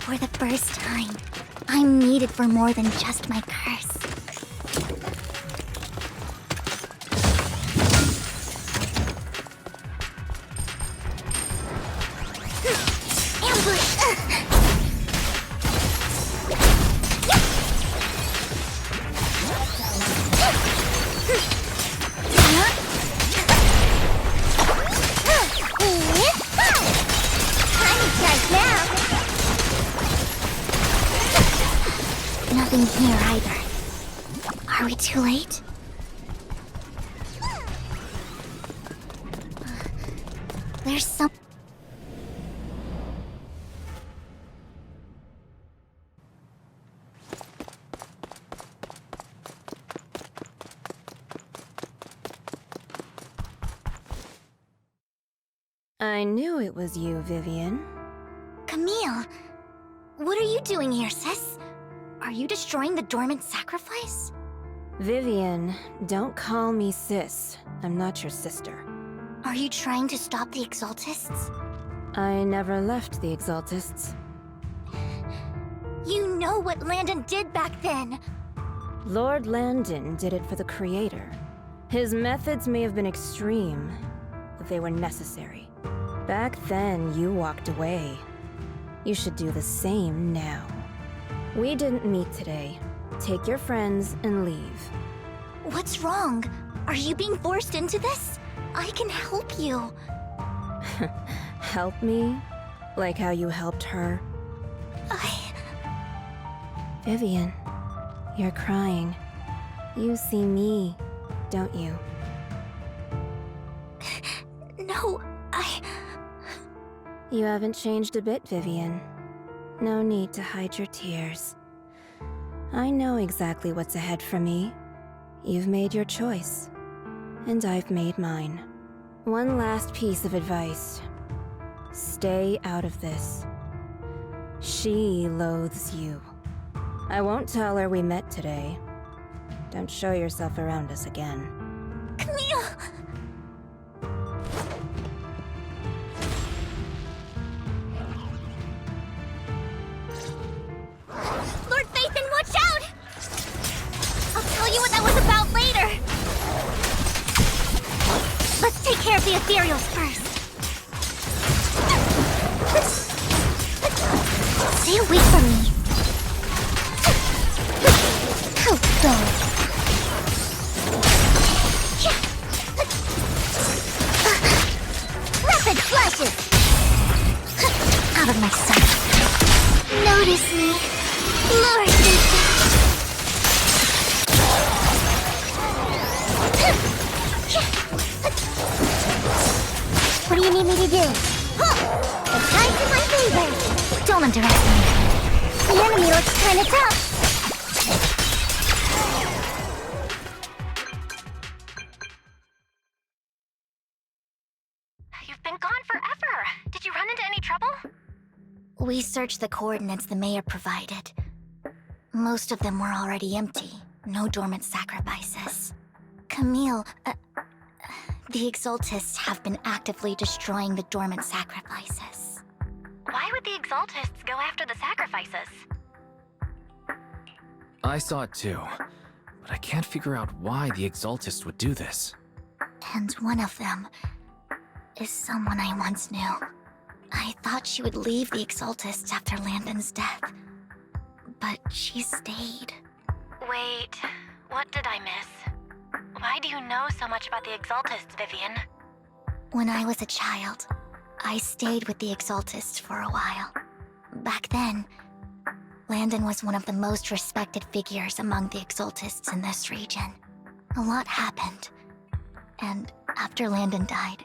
For the first time, I'm needed for more than just my curse. Ambush! Nothing here either. Are we too late? There's some... I knew it was you, Vivian. Camille! What are you doing here, sis? Are you destroying the dormant sacrifice? Vivian, don't call me sis. I'm not your sister. Are you trying to stop the Exaltists? I never left the Exaltists. You know what Landon did back then! Lord Landon did it for the Creator. His methods may have been extreme, but they were necessary. Back then, you walked away. You should do the same now. We didn't meet today. Take your friends and leave. What's wrong? Are you being forced into this? I can help you. Help me? Like how you helped her? Vivian, you're crying. You see me, don't you? No, You haven't changed a bit, Vivian. No need to hide your tears. I know exactly what's ahead for me. You've made your choice, and I've made mine. One last piece of advice. Stay out of this. She loathes you. I won't tell her we met today. Don't show yourself around us again. Camille! Lord Phaethon, watch out! I'll tell you what that was about later. Let's take care of the ethereals first. Stay away from me. How so? Rapid flashes! Out of my sight. Notice me, Lord Phaethon. What do you need me to do? The tide's in my favor. Don't underestimate. The enemy looks kinda tough. You've been gone forever. Did you run into any trouble? We searched the coordinates the mayor provided. Most of them were already empty. No dormant sacrifices. Camille, the Exaltists have been actively destroying the dormant sacrifices. Why would the Exaltists go after the sacrifices? I saw it too, but I can't figure out why the Exaltists would do this. And one of them is someone I once knew. I thought she would leave the Exaltists after Landon's death, but she stayed. Wait, what did I miss? Why do you know so much about the Exaltists, Vivian? When I was a child, I stayed with the Exaltists for a while. Back then, Landon was one of the most respected figures among the Exaltists in this region. A lot happened, and after Landon died,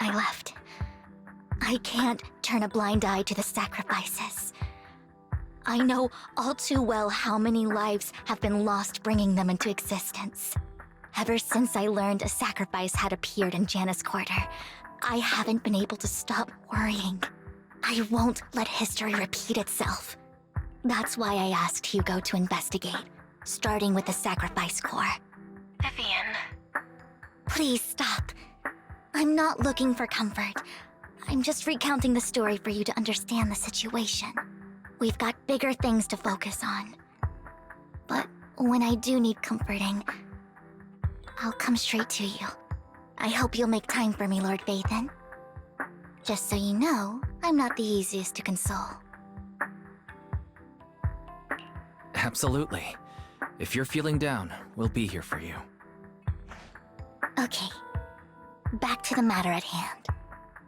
I left. I can't turn a blind eye to the sacrifices. I know all too well how many lives have been lost bringing them into existence. Ever since I learned a sacrifice had appeared in Janus Quarter, I haven't been able to stop worrying. I won't let history repeat itself. That's why I asked Hugo to investigate, starting with the Sacrifice Corps. Vivian. Please stop. I'm not looking for comfort. I'm just recounting the story for you to understand the situation. We've got bigger things to focus on. But when I do need comforting, I'll come straight to you. I hope you'll make time for me, Lord Phaethon. Just so you know, I'm not the easiest to console. Absolutely. If you're feeling down, we'll be here for you. Okay, back to the matter at hand.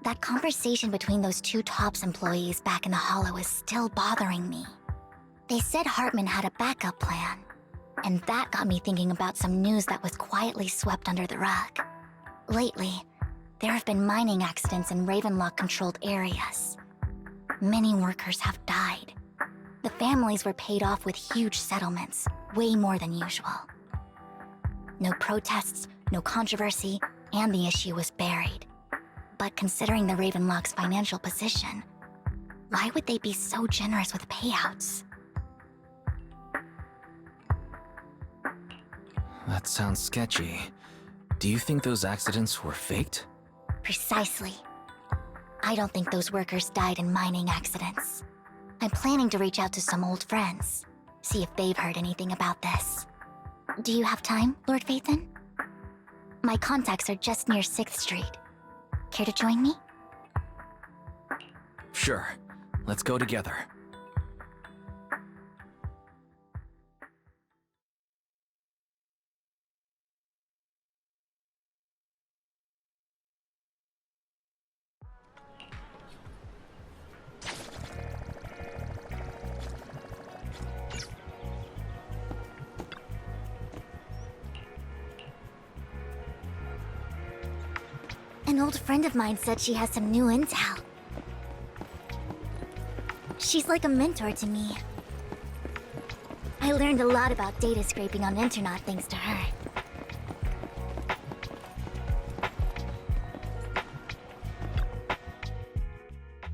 That conversation between those two TOPS employees back in the Hollow is still bothering me. They said Hartman had a backup plan, and that got me thinking about some news that was quietly swept under the rug. Lately, there have been mining accidents in Ravenlock-controlled areas. Many workers have died. The families were paid off with huge settlements, way more than usual. No protests, no controversy, and the issue was buried. But considering the Ravenlock's financial position, why would they be so generous with payouts? That sounds sketchy. Do you think those accidents were faked? Precisely. I don't think those workers died in mining accidents. I'm planning to reach out to some old friends, see if they've heard anything about this. Do you have time, Lord Phaethon? My contacts are just near 6th Street. Care to join me? Sure. Let's go together. An old friend of mine said she has some new intel. She's like a mentor to me. I learned a lot about data scraping on Internet thanks to her.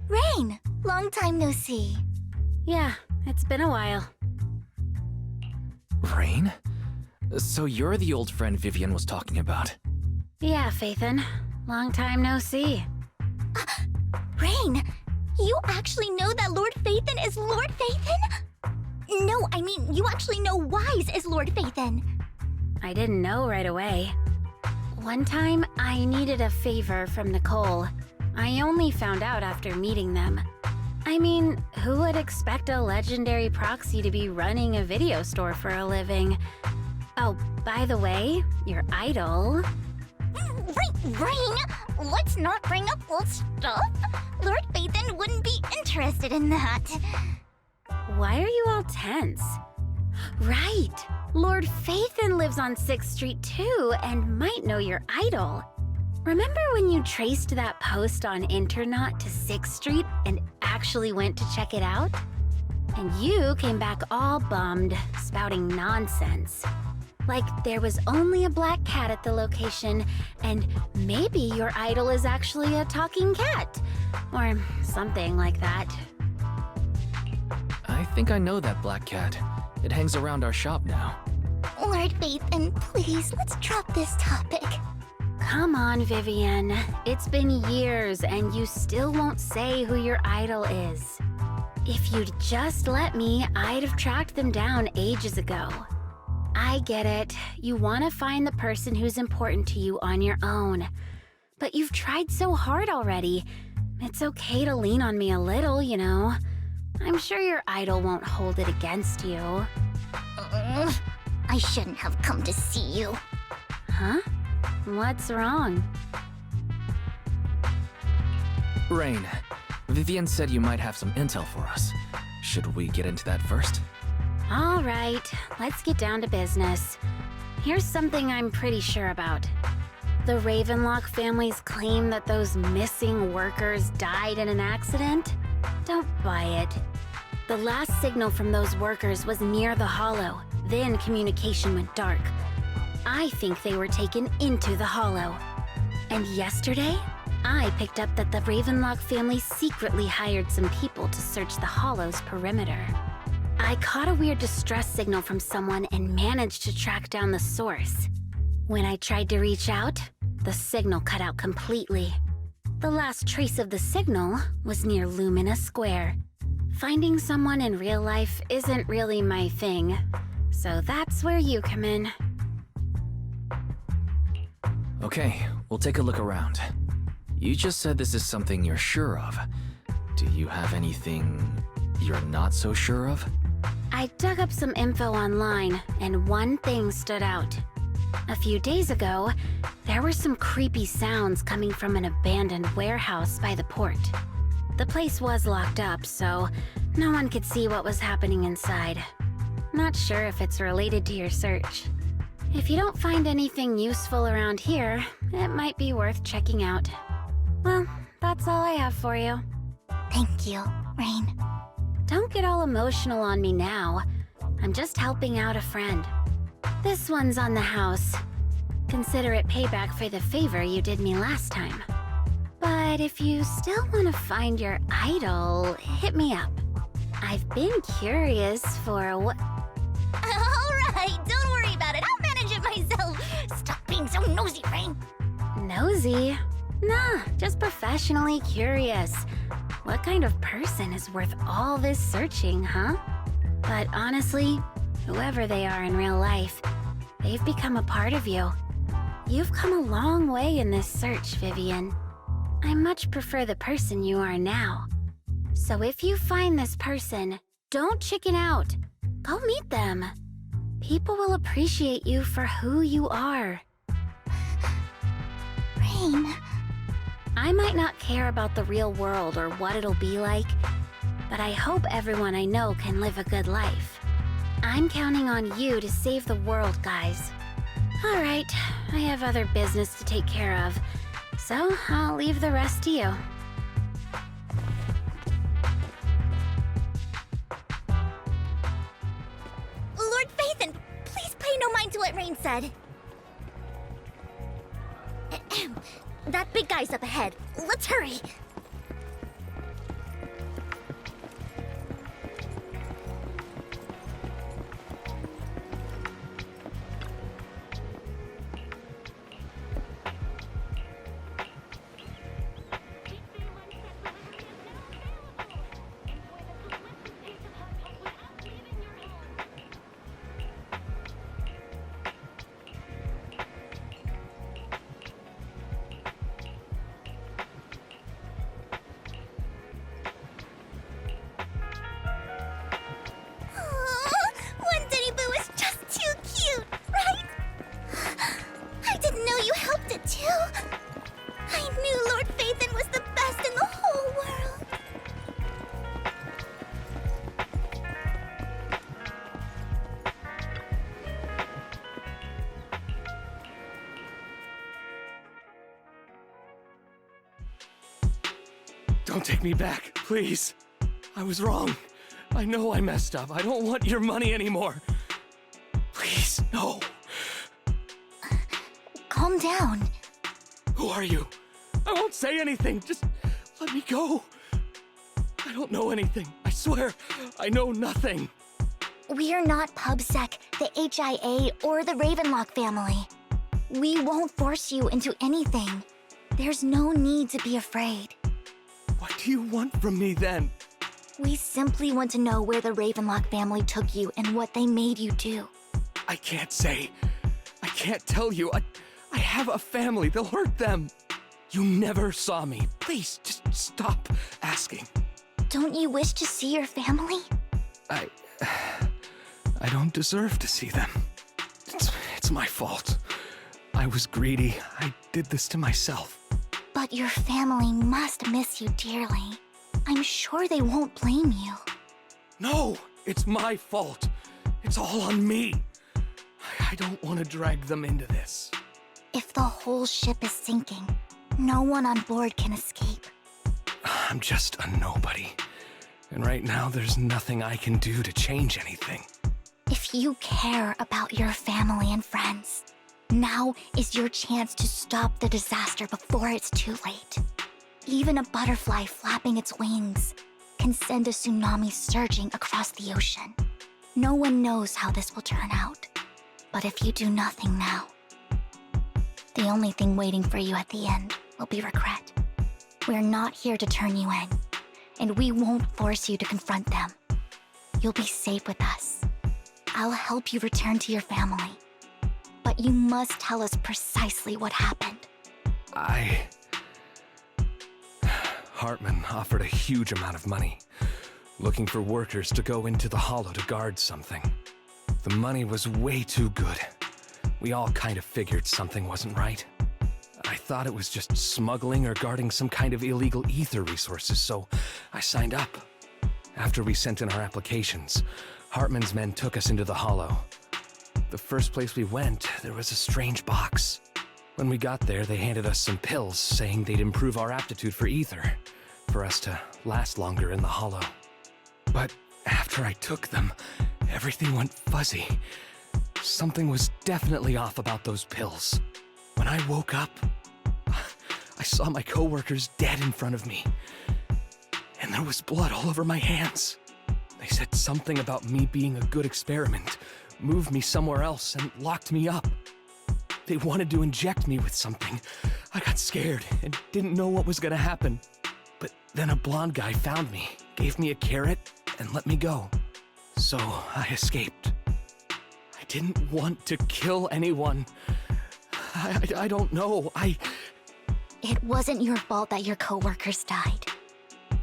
Rain! Long time no see. Yeah, it's been a while. Rain? So you're the old friend Vivian was talking about. Yeah, Phaethon. Long time no see. Rain! You actually know that Lord Phaethon is Lord Phaethon? No, I mean, you actually know Wise is Lord Phaethon. I didn't know right away. One time, I needed a favor from Nicole. I only found out after meeting them. I mean, who would expect a legendary proxy to be running a video store for a living? Oh, by the way, your idol... Rain, let's not bring up old stuff. Lord Phaethon wouldn't be interested in that. Why are you all tense? Right! Lord Phaethon lives on 6th Street too, and might know your idol. Remember when you traced that post on Internet to 6th Street and actually went to check it out? And you came back all bummed, spouting nonsense. Like there was only a black cat at the location, and maybe your idol is actually a talking cat. Or something like that. I think I know that black cat. It hangs around our shop now. Lord Phaethon, please, let's drop this topic. Come on, Vivian. It's been years, and you still won't say who your idol is. If you'd just let me, I'd have tracked them down ages ago. I get it. You want to find the person who's important to you on your own. But you've tried so hard already. It's okay to lean on me a little, you know. I'm sure your idol won't hold it against you. I shouldn't have come to see you. Huh? What's wrong? Rain, Vivian said you might have some intel for us. Should we get into that first? All right, let's get down to business. Here's something I'm pretty sure about. The Ravenlock family's claim that those missing workers died in an accident? Don't buy it. The last signal from those workers was near the Hollow, then communication went dark. I think they were taken into the Hollow. And yesterday, I picked up that the Ravenlock family secretly hired some people to search the Hollow's perimeter. I caught a weird distress signal from someone and managed to track down the source. When I tried to reach out, the signal cut out completely. The last trace of the signal was near Lumina Square. Finding someone in real life isn't really my thing, so that's where you come in. Okay, we'll take a look around. You just said this is something you're sure of. Do you have anything you're not so sure of? I dug up some info online, and one thing stood out. A few days ago, there were some creepy sounds coming from an abandoned warehouse by the port. The place was locked up, so no one could see what was happening inside. Not sure if it's related to your search. If you don't find anything useful around here, it might be worth checking out. Well, that's all I have for you. Thank you, Rain. Don't get all emotional on me now. I'm just helping out a friend. This one's on the house. Consider it payback for the favor you did me last time. But if you still want to find your idol, hit me up. I've been curious for what... Alright, don't worry about it. I'll manage it myself. Stop being so nosy, Rain. Nosy? Nah, just professionally curious. What kind of person is worth all this searching, huh? But honestly, whoever they are in real life, they've become a part of you. You've come a long way in this search, Vivian. I much prefer the person you are now. So if you find this person, don't chicken out. Go meet them. People will appreciate you for who you are. Rain. I might not care about the real world or what it'll be like, but I hope everyone I know can live a good life. I'm counting on you to save the world, guys. All right, I have other business to take care of, so I'll leave the rest to you. Lord Phaethon, please pay no mind to what Rain said. Ahem. That big guy's up ahead. Let's hurry. Don't take me back, please. I was wrong. I know I messed up. I don't want your money anymore. Please, no. Calm down. Who are you? I won't say anything. Just let me go. I don't know anything. I swear, I know nothing. We're not PubSec, the HIA, or the Ravenlock family. We won't force you into anything. There's no need to be afraid. What do you want from me then? We simply want to know where the Ravenlock family took you and what they made you do. I can't say. I can't tell you. I have a family. They'll hurt them. You never saw me. Please, just stop asking. Don't you wish to see your family? I don't deserve to see them. It's my fault. I was greedy. I did this to myself. But your family must miss you dearly. I'm sure they won't blame you. No, it's my fault. It's all on me. I don't want to drag them into this. If the whole ship is sinking, no one on board can escape. I'm just a nobody. And right now, there's nothing I can do to change anything. If you care about your family and friends, now is your chance to stop the disaster before it's too late. Even a butterfly flapping its wings can send a tsunami surging across the ocean. No one knows how this will turn out. But if you do nothing now, the only thing waiting for you at the end will be regret. We're not here to turn you in, and we won't force you to confront them. You'll be safe with us. I'll help you return to your family. But you must tell us precisely what happened. Hartman offered a huge amount of money, looking for workers to go into the hollow to guard something. The money was way too good. We all kind of figured something wasn't right. I thought it was just smuggling or guarding some kind of illegal ether resources, so I signed up. After we sent in our applications, Hartman's men took us into the hollow. The first place we went, there was a strange box. When we got there, they handed us some pills, saying they'd improve our aptitude for ether, for us to last longer in the hollow. But after I took them, everything went fuzzy. Something was definitely off about those pills. When I woke up, I saw my coworkers dead in front of me. And there was blood all over my hands. They said something about me being a good experiment, moved me somewhere else, and locked me up. They wanted to inject me with something. I got scared and didn't know what was gonna happen. But then a blonde guy found me, gave me a carrot, and let me go. So I escaped. I didn't want to kill anyone. I don't know. It wasn't your fault that your coworkers died.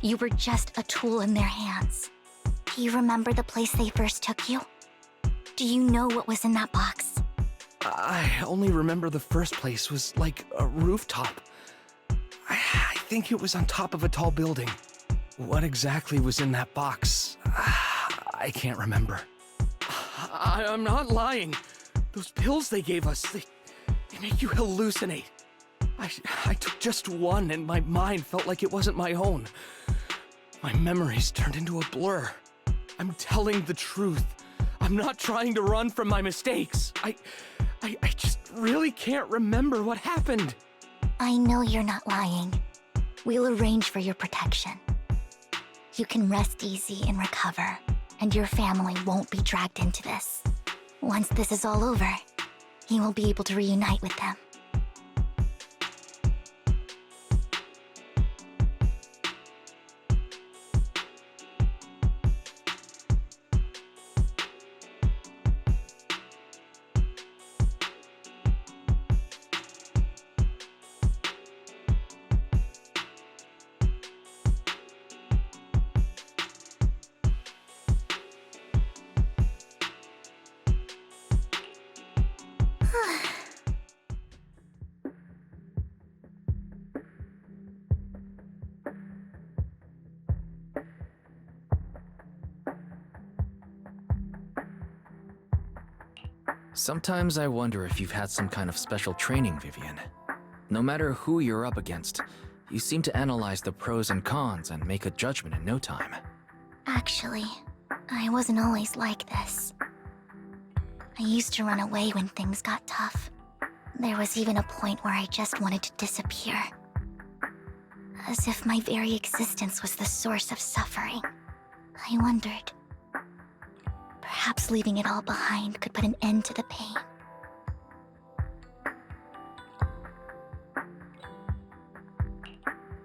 You were just a tool in their hands. Do you remember the place they first took you? Do you know what was in that box? I only remember the first place was like a rooftop. I think it was on top of a tall building. What exactly was in that box? I can't remember. I'm not lying. Those pills they gave us, they make you hallucinate. I took just one and my mind felt like it wasn't my own. My memories turned into a blur. I'm telling the truth. I'm not trying to run from my mistakes. I just really can't remember what happened. I know you're not lying. We'll arrange for your protection. You can rest easy and recover, and your family won't be dragged into this. Once this is all over, you will be able to reunite with them. Sometimes I wonder if you've had some kind of special training, Vivian. No matter who you're up against, you seem to analyze the pros and cons and make a judgment in no time. Actually, I wasn't always like this. I used to run away when things got tough. There was even a point where I just wanted to disappear. As if my very existence was the source of suffering. I wondered. Perhaps leaving it all behind could put an end to the pain.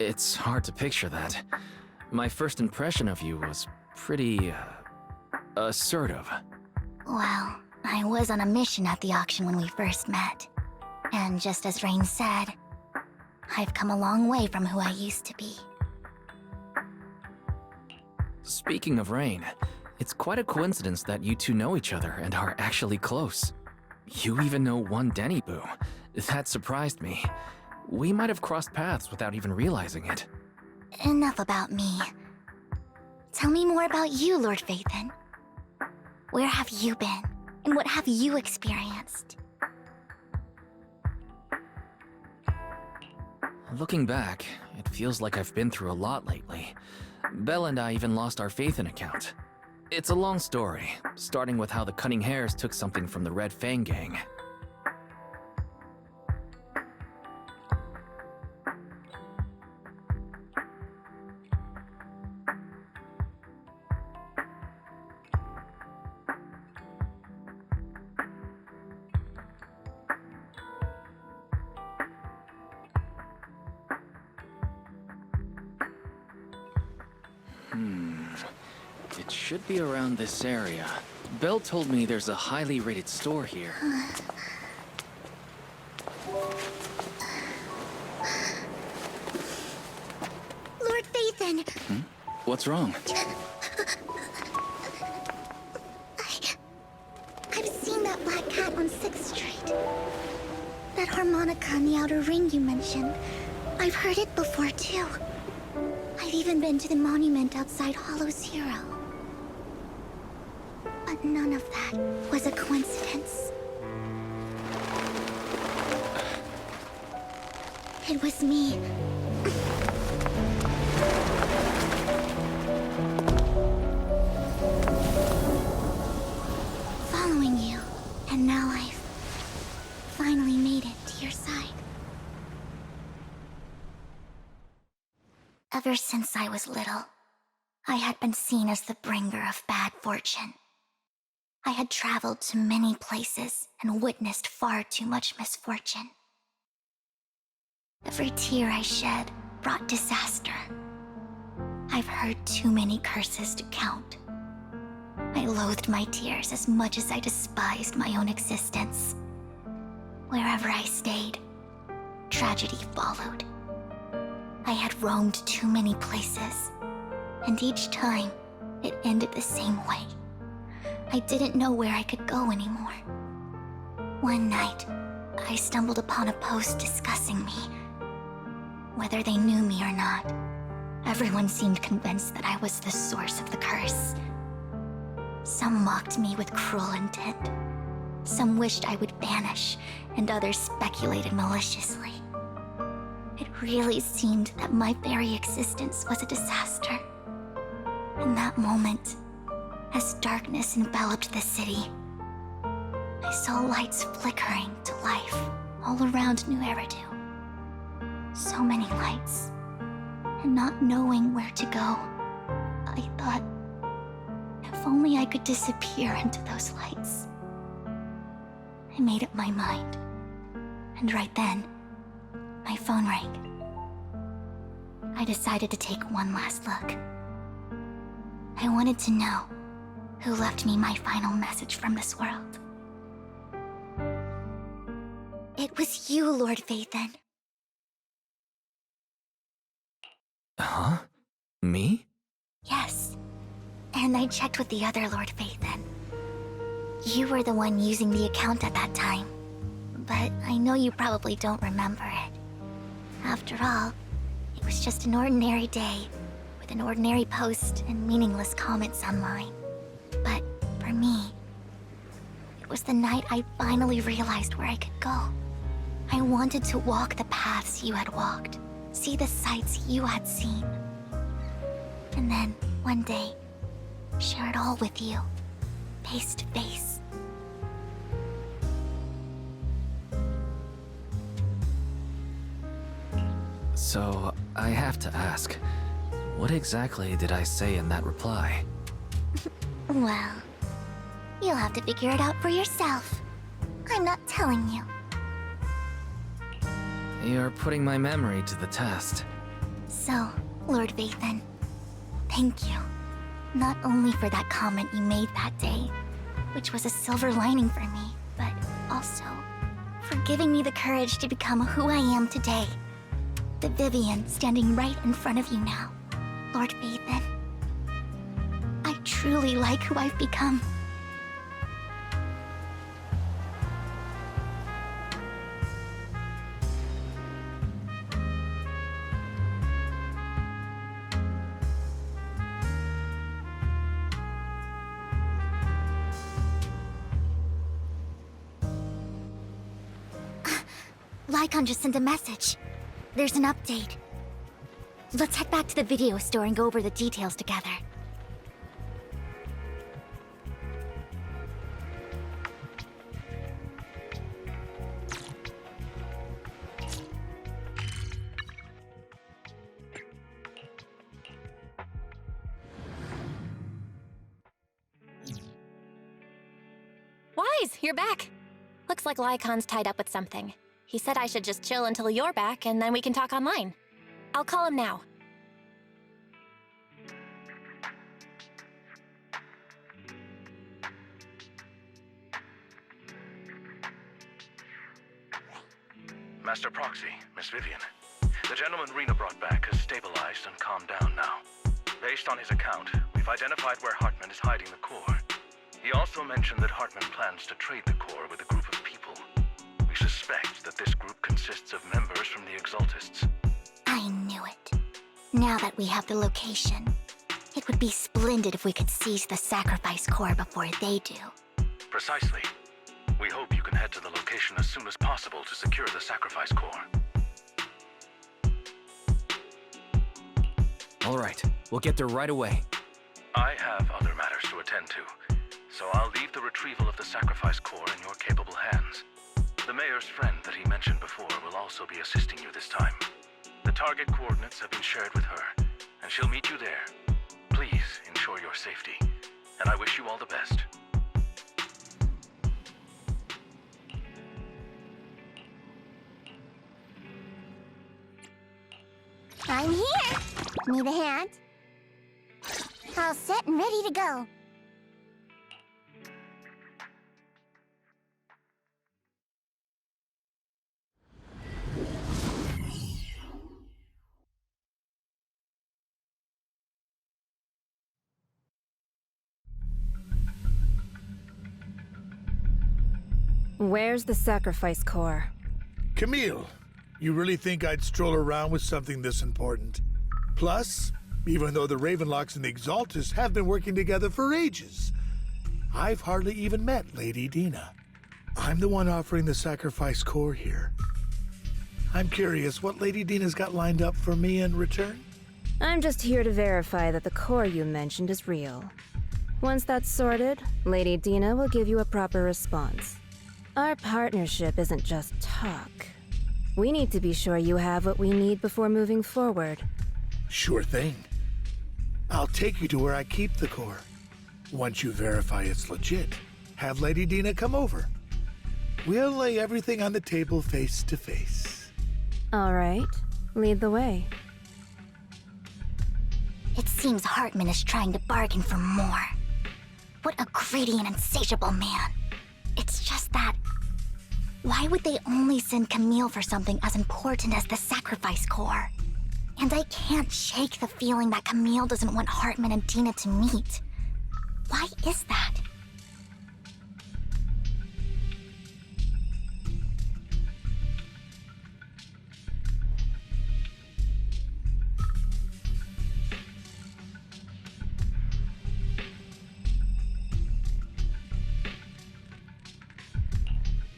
It's hard to picture that. My first impression of you was pretty, assertive. Well, I was on a mission at the auction when we first met. And just as Rain said, I've come a long way from who I used to be. Speaking of Rain, it's quite a coincidence that you two know each other and are actually close. You even know one Denny Boo. That surprised me. We might have crossed paths without even realizing it. Enough about me. Tell me more about you, Lord Phaethon. Where have you been? And what have you experienced? Looking back, it feels like I've been through a lot lately. Belle and I even lost our Phaethon account. It's a long story, starting with how the Cunning Hares took something from the Red Fang gang. It should be around this area. Belle told me there's a highly rated store here. Lord Phaethon! What's wrong? I've seen that black cat on 6th Street. That harmonica in the outer ring you mentioned. I've heard it before, too. I've even been to the monument outside Hollow Zero. But none of that was a coincidence. It was me. Following you, and now I've finally made it to your side. Ever since I was little, I had been seen as the bringer of bad fortune. I had traveled to many places and witnessed far too much misfortune. Every tear I shed brought disaster. I've heard too many curses to count. I loathed my tears as much as I despised my own existence. Wherever I stayed, tragedy followed. I had roamed too many places, and each time, it ended the same way. I didn't know where I could go anymore. One night, I stumbled upon a post discussing me. Whether they knew me or not, everyone seemed convinced that I was the source of the curse. Some mocked me with cruel intent. Some wished I would vanish, and others speculated maliciously. It really seemed that my very existence was a disaster. In that moment, as darkness enveloped the city, I saw lights flickering to life all around New Eridu. So many lights, and not knowing where to go, I thought, if only I could disappear into those lights. I made up my mind, and right then, my phone rang. I decided to take one last look. I wanted to know who left me my final message from this world. It was you, Lord Phaethon. Huh? Me? Yes. And I checked with the other Lord Phaethon. You were the one using the account at that time. But I know you probably don't remember it. After all, it was just an ordinary day, with an ordinary post and meaningless comments online. But for me, it was the night I finally realized where I could go. I wanted to walk the paths you had walked, see the sights you had seen. And then, one day, share it all with you, face to face. So, I have to ask, what exactly did I say in that reply? Well, you'll have to figure it out for yourself. I'm not telling you. You're putting my memory to the test. So, Lord Phaethon, thank you. Not only for that comment you made that day, which was a silver lining for me, but also for giving me the courage to become who I am today. The Vivian standing right in front of you now, Lord Phaethon. I truly like who I've become. Lycon just sent a message. There's an update. Let's head back to the video store and go over the details together. Wise, you're back. Looks like Lycon's tied up with something. He said I should just chill until you're back, and then we can talk online. I'll call him now. Master Proxy, Miss Vivian. The gentleman Rena brought back has stabilized and calmed down now. Based on his account, we've identified where Hartman is hiding the core. He also mentioned that Hartman plans to trade the core with a group of people. We suspect that this group consists of members from the Exaltists. I knew it. Now that we have the location, it would be splendid if we could seize the sacrifice core before they do. Precisely. We hope you can head to the location as soon as possible to secure the sacrifice core. All right, we'll get there right away. I have other matters to attend to, so I'll leave the retrieval of the sacrifice core in your capable hands. The mayor's friend that he mentioned before will also be assisting you this time. The target coordinates have been shared with her, and she'll meet you there. Please ensure your safety, and I wish you all the best. I'm here. Need a hand? All set and ready to go. Where's the sacrifice core? Camille, you really think I'd stroll around with something this important? Plus, even though the Ravenlocks and the Exaltists have been working together for ages, I've hardly even met Lady Dina. I'm the one offering the sacrifice core here. I'm curious what Lady Dina's got lined up for me in return? I'm just here to verify that the core you mentioned is real. Once that's sorted, Lady Dina will give you a proper response. Our partnership isn't just talk. We need to be sure you have what we need before moving forward. Sure thing. I'll take you to where I keep the core. Once you verify it's legit, have Lady Dina come over. We'll lay everything on the table face to face. All right, lead the way. It seems Hartman is trying to bargain for more. What a greedy and insatiable man. It's just that... why would they only send Camille for something as important as the sacrifice core? And I can't shake the feeling that Camille doesn't want Hartman and Dina to meet. Why is that?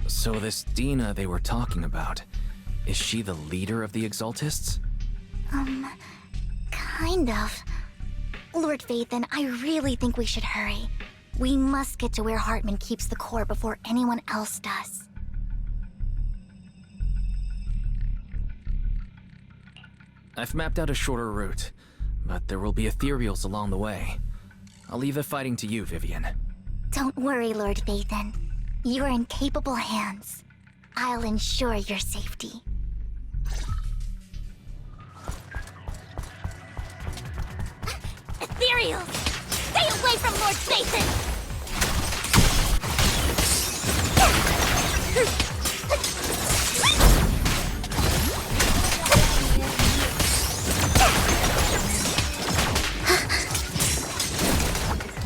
So this Dina they were talking about, is she the leader of the Exaltists? Kind of. Lord Phaethon, I really think we should hurry. We must get to where Hartman keeps the core before anyone else does. I've mapped out a shorter route, but there will be ethereals along the way. I'll leave the fighting to you, Vivian. Don't worry, Lord Phaethon. You're in capable hands. I'll ensure your safety. Ethereals! Stay away from Lord Phaethon!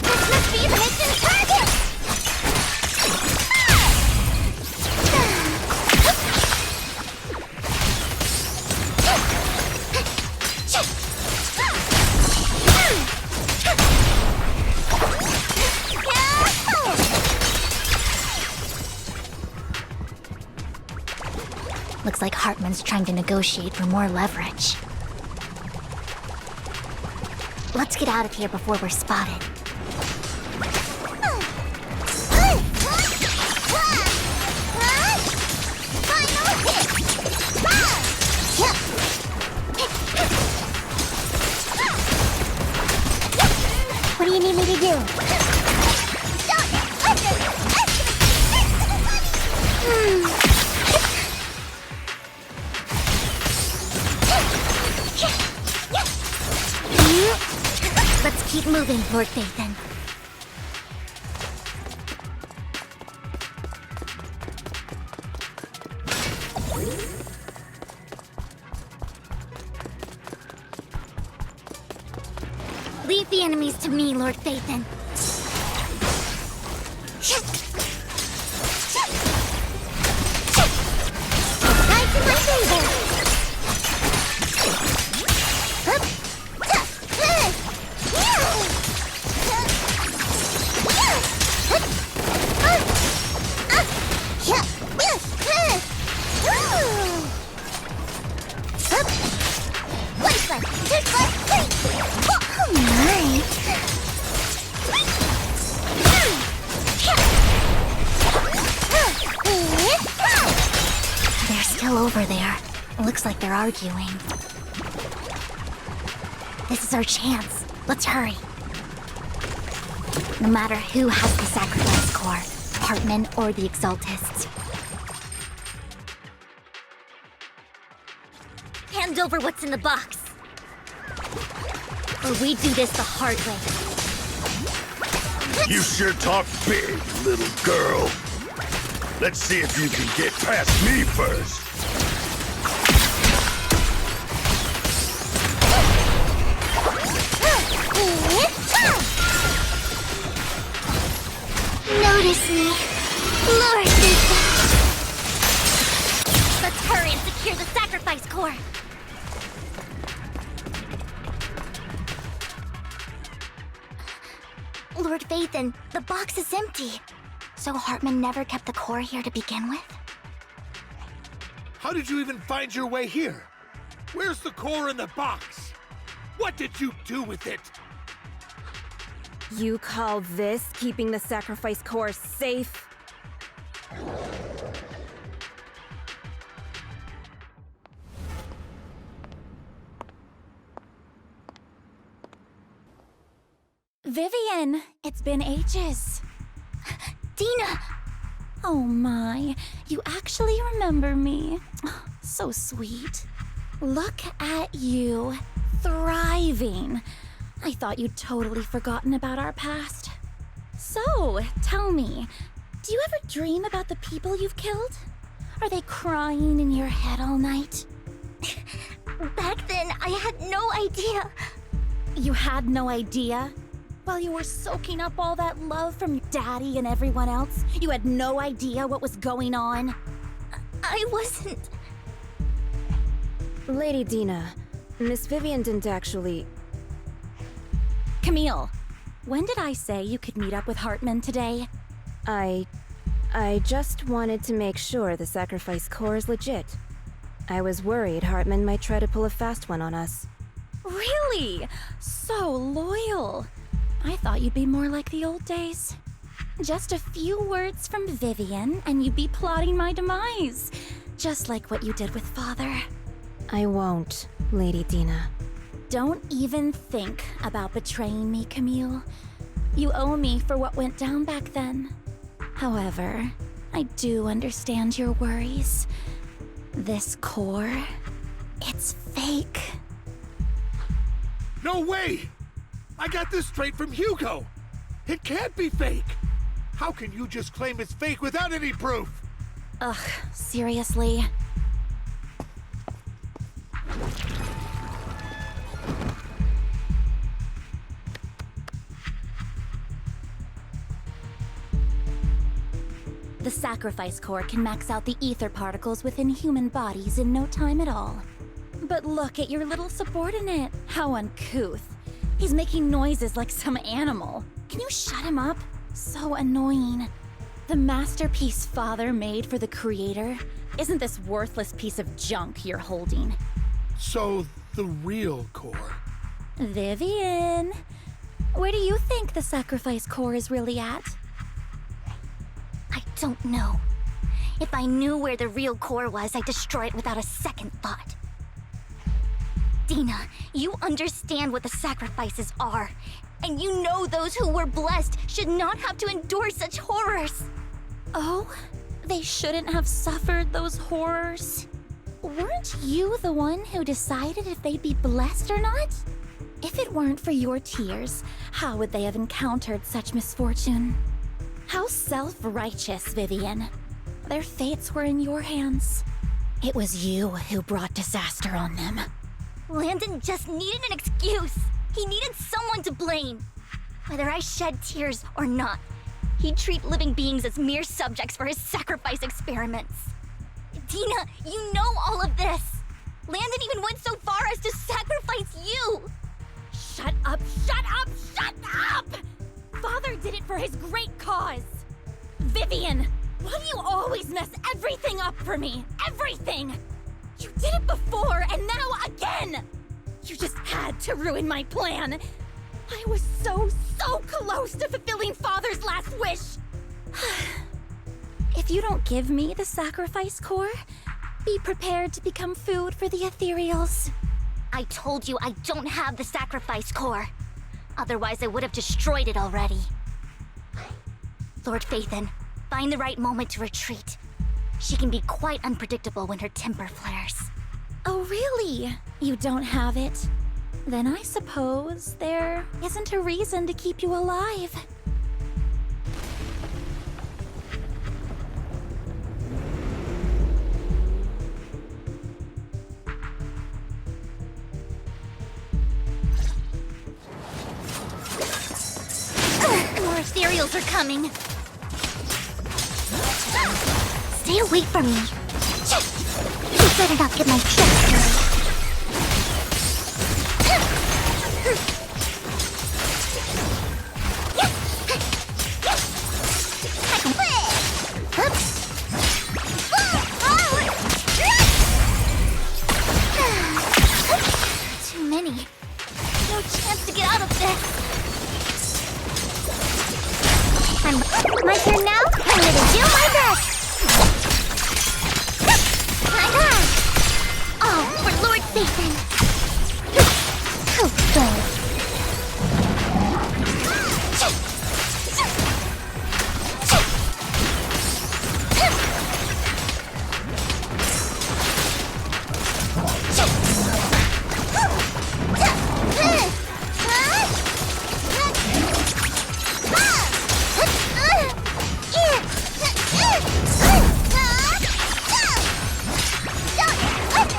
This must be the mission target! Looks like Hartman's trying to negotiate for more leverage. Let's get out of here before we're spotted. What do you need me to do? Let's keep moving, Lord Phaethon. Leave the enemies to me, Lord Phaethon. Right to my favor. They're still over there. Looks like they're arguing. This is our chance. Let's hurry. No matter who has the sacrifice core, Hartman or the Exaltists. Hand over what's in the box. Or we do this the hard way. You sure talk big, little girl. Let's see if you can get past me first. Notice me, Lord Phaethon. Let's hurry and secure the sacrifice core. Lord Phaethon, the box is empty. So Hartman never kept the core here to begin with? How did you even find your way here? Where's the core in the box? What did you do with it? You call this keeping the sacrifice core safe? Vivian, it's been ages. Dina! Oh my, you actually remember me. So sweet. Look at you, thriving. I thought you'd totally forgotten about our past. So, tell me, do you ever dream about the people you've killed? Are they crying in your head all night? Back then, I had no idea. You had no idea? While you were soaking up all that love from your daddy and everyone else, you had no idea what was going on? I wasn't... Lady Dina, Miss Vivian didn't actually... Camille, when did I say you could meet up with Hartman today? I just wanted to make sure the sacrifice core is legit. I was worried Hartman might try to pull a fast one on us. Really? So loyal. I thought you'd be more like the old days. Just a few words from Vivian and you'd be plotting my demise. Just like what you did with Father. I won't, Lady Dina. Don't even think about betraying me, Camille. You owe me for what went down back then. However, I do understand your worries. This core, it's fake. No way! I got this straight from Hugo. It can't be fake. How can you just claim it's fake without any proof? Ugh, seriously? The sacrifice core can max out the ether particles within human bodies in no time at all. But look at your little subordinate. How uncouth. He's making noises like some animal. Can you shut him up? So annoying. The masterpiece Father made for the Creator isn't this worthless piece of junk you're holding. So, the real core. Vivian, where do you think the sacrifice core is really at? I don't know. If I knew where the real core was, I'd destroy it without a second thought. Dina, you understand what the sacrifices are. And you know those who were blessed should not have to endure such horrors. Oh, they shouldn't have suffered those horrors. Weren't you the one who decided if they'd be blessed or not? If it weren't for your tears, how would they have encountered such misfortune? How self-righteous, Vivian. Their fates were in your hands. It was you who brought disaster on them. Landon just needed an excuse. He needed someone to blame. Whether I shed tears or not, he'd treat living beings as mere subjects for his sacrifice experiments. Dina, you know all of this. Landon even went so far as to sacrifice you. Shut up, shut up, shut up! Father did it for his great cause. Vivian, why do you always mess everything up for me? Everything! You did it before, and now again! You just had to ruin my plan. I was so close to fulfilling Father's last wish. If you don't give me the sacrifice core, be prepared to become food for the ethereals. I told you I don't have the sacrifice core. Otherwise, I would have destroyed it already. Lord Phaethon, find the right moment to retreat. She can be quite unpredictable when her temper flares. Oh, really? You don't have it? Then I suppose there isn't a reason to keep you alive. More ethereals are coming. Stay away from me. You better not get my chest dirty. Too many. No chance to get out of this. My turn now? I'm gonna do my best! Oh, for Lord Phaethon. Oh, good.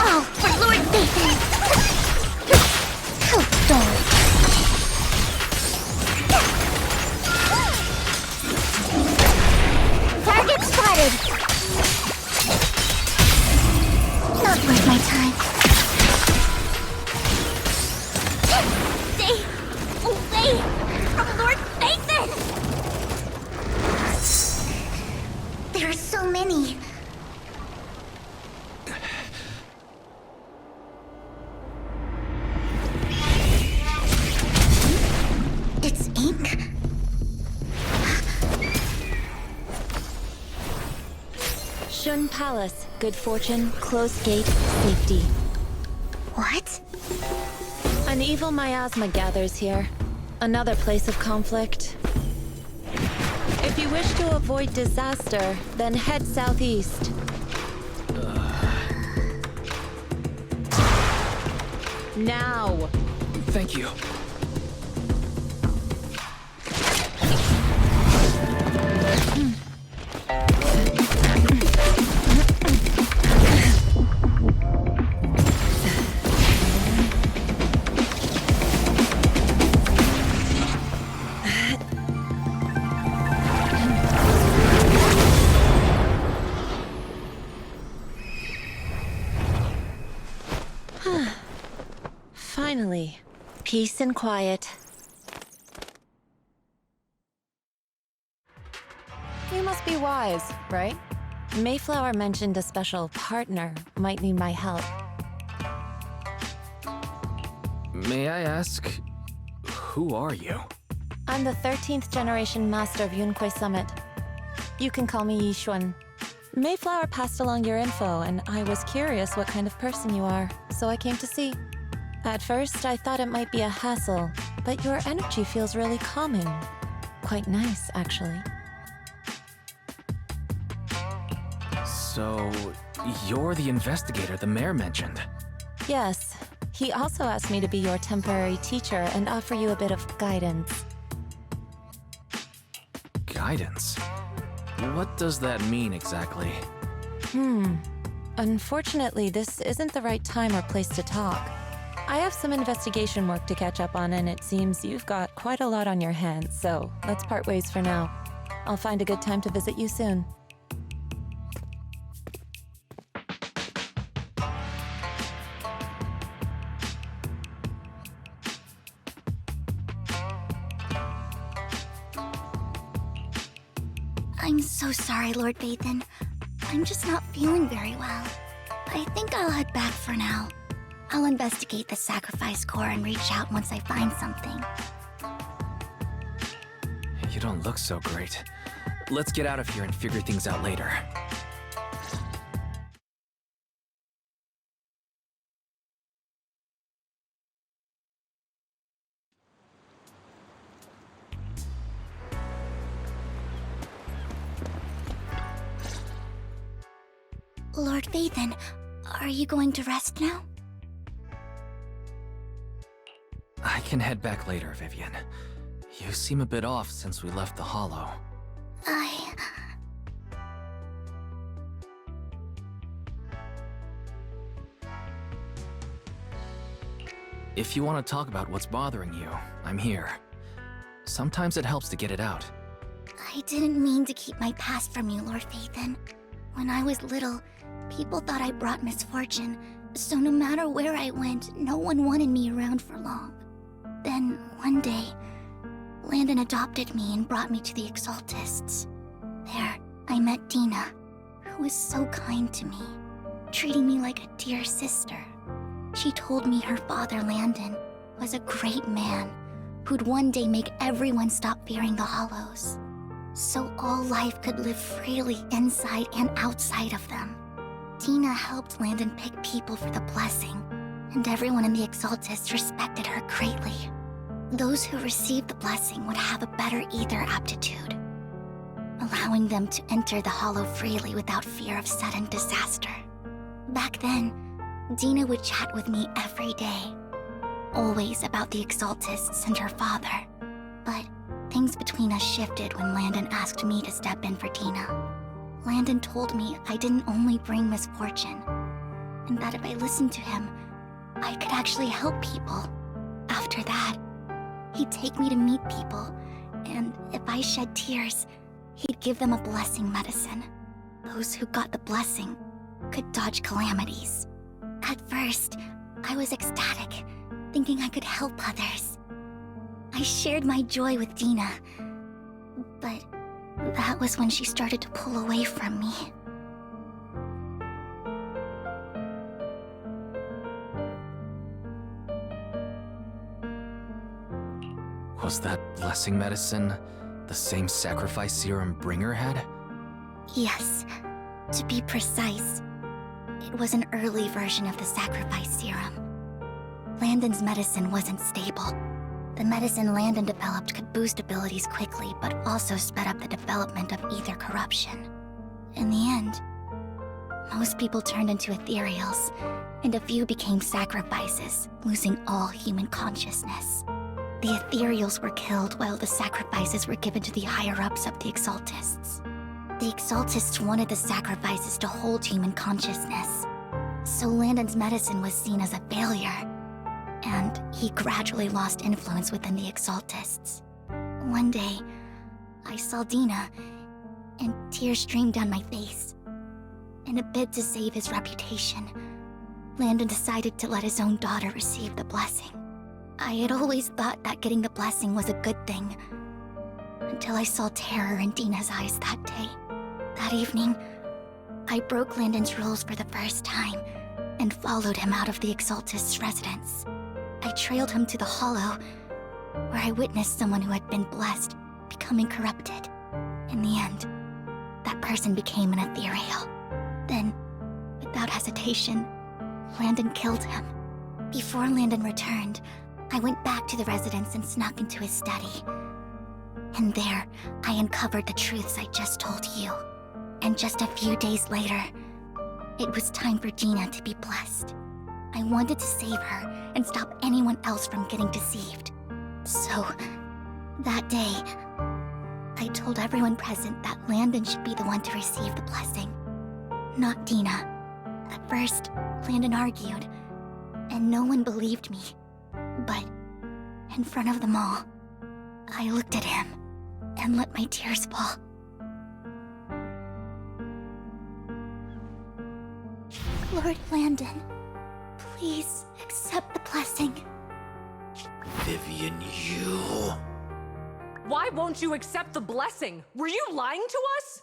Oh, for Lord Phaethon. Oh, good. Target spotted. Not worth my time. Stay away from Lord Phaethon. There are so many. It's ink. Shun Palace, good fortune, closed gate, safety. What? An evil miasma gathers here. Another place of conflict. If you wish to avoid disaster, then head southeast. Now! Thank you. Finally, peace and quiet. You must be wise, right? Mayflower mentioned a special partner might need my help. May I ask, who are you? I'm the 13th generation master of Yunque Summit. You can call me Yixuan. Mayflower passed along your info, and I was curious what kind of person you are, so I came to see. At first, I thought it might be a hassle, but your energy feels really calming. Quite nice, actually. So, you're the investigator the mayor mentioned. Yes. He also asked me to be your temporary teacher and offer you a bit of guidance. Guidance? What does that mean exactly? Unfortunately, this isn't the right time or place to talk. I have some investigation work to catch up on, and it seems you've got quite a lot on your hands, so let's part ways for now. I'll find a good time to visit you soon. I'm so sorry, Lord Vathan. I'm just not feeling very well. I think I'll head back for now. I'll investigate the sacrifice core and reach out once I find something. You don't look so great. Let's get out of here and figure things out later. Lord Vathan, are you going to rest now? I can head back later, Vivian. You seem a bit off since we left the Hollow. If you want to talk about what's bothering you, I'm here. Sometimes it helps to get it out. I didn't mean to keep my past from you, Lord Vathan. When I was little, people thought I brought misfortune, so no matter where I went, no one wanted me around for long. Then, one day, Landon adopted me and brought me to the Exaltists. There, I met Dina, who was so kind to me, treating me like a dear sister. She told me her father, Landon, was a great man who'd one day make everyone stop fearing the Hollows, so all life could live freely inside and outside of them. Dina helped Landon pick people for the blessing, and everyone in the Exaltists respected her greatly. Those who received the blessing would have a better ether aptitude, allowing them to enter the Hollow freely without fear of sudden disaster. Back then, Dina would chat with me every day, always about the Exaltists and her father. But things between us shifted when Landon asked me to step in for Dina. Landon told me I didn't only bring misfortune, and that if I listened to him, I could actually help people. After that, he'd take me to meet people, and if I shed tears, he'd give them a blessing medicine. Those who got the blessing could dodge calamities. At first, I was ecstatic, thinking I could help others. I shared my joy with Dina, but that was when she started to pull away from me. Was that blessing medicine the same sacrifice serum Bringer had? Yes, to be precise, it was an early version of the sacrifice serum. Landon's medicine wasn't stable. The medicine Landon developed could boost abilities quickly, but also sped up the development of ether corruption. In the end, most people turned into ethereals, and a few became sacrifices, losing all human consciousness. The ethereals were killed while the sacrifices were given to the higher-ups of the Exaltists. The Exaltists wanted the sacrifices to hold human consciousness, so Landon's medicine was seen as a failure, and he gradually lost influence within the Exaltists. One day, I saw Dina, and tears streamed down my face. In a bid to save his reputation, Landon decided to let his own daughter receive the blessing. I had always thought that getting the blessing was a good thing, until I saw terror in Dina's eyes that day. That evening, I broke Landon's rules for the first time, and followed him out of the Exaltist's residence. I trailed him to the Hollow, where I witnessed someone who had been blessed becoming corrupted. In the end, that person became an ethereal. Then, without hesitation, Landon killed him. Before Landon returned, I went back to the residence and snuck into his study. And there, I uncovered the truths I just told you. And just a few days later, it was time for Dina to be blessed. I wanted to save her and stop anyone else from getting deceived. So, that day, I told everyone present that Landon should be the one to receive the blessing, not Dina. At first, Landon argued, and no one believed me. But in front of them all, I looked at him and let my tears fall. Lord Landon, please accept the blessing. Vivian, you... Why won't you accept the blessing? Were you lying to us?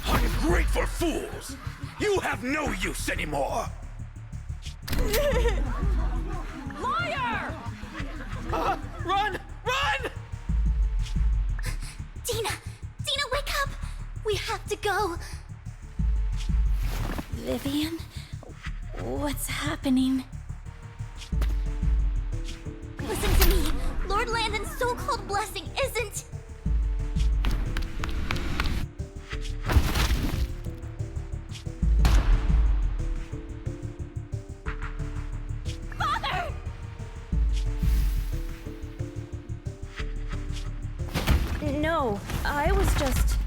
Ungrateful fools! You have no use anymore! Liar! Run! Run! Dina! Dina, wake up! We have to go! Vivian? What's happening? Listen to me! Lord Landon's so-called blessing isn't... Father! No, I was just...